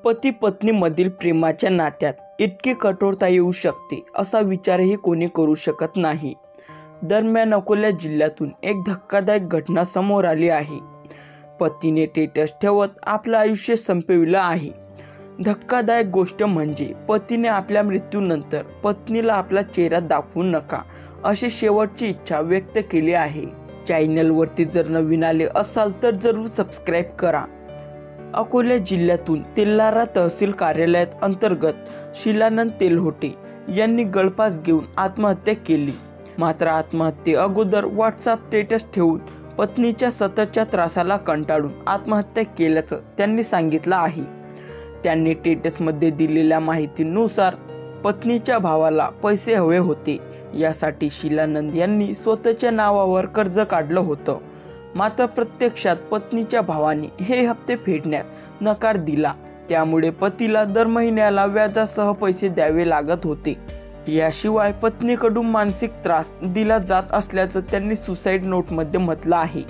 पती पत्नीमधील प्रेमाच्या नात्यात इतकी कठोरता येऊ शकते असा विचारही कोणी करू शकत नाही। दरम्यान अकोला जिल्ह्यातून एक धक्कादायक घटना समोर आली आहे। पतीने स्टेटस ठेवत आपलं आयुष्य संपविलं आहे। धक्कादायक गोष्ट म्हणजे पतीने आपल्या मृत्यूनंतर पत्नीला आपला चेहरा दाखवू नका अशी शेवटची इच्छा व्यक्त केली आहे। चॅनलवरती जर नवीन आले असाल तर जरूर सबस्क्राईब करा। अकोला जिल्ह्यातून तेल्लारा तहसील कार्यालयात अंतर्गत शिलानंद तेलहोटे यांनी गळफास घेऊन आत्महत्या केली। मात्र आत्महत्ये अगोदर व्हॉट्सअप स्टेटस ठेवून पत्नीच्या सततच्या त्रासाला कंटाळून आत्महत्या केल्याचं त्यांनी सांगितलं आहे। त्यांनी स्टेटसमध्ये दिलेल्या माहितीनुसार पत्नीच्या भावाला पैसे हवे होते, यासाठी शिलानंद यांनी स्वतःच्या नावावर कर्ज काढलं होतं। मात्र प्रत्यक्षात पत्नीच्या भावाने हे हप्ते फेडण्यास नकार दिला, त्यामुळे पतीला दर महिन्याला व्याजासह पैसे द्यावे लागत होते। याशिवाय पत्नीकडून मानसिक त्रास दिला जात असल्याचं त्यांनी सुसाईड नोटमध्ये म्हटलं आहे।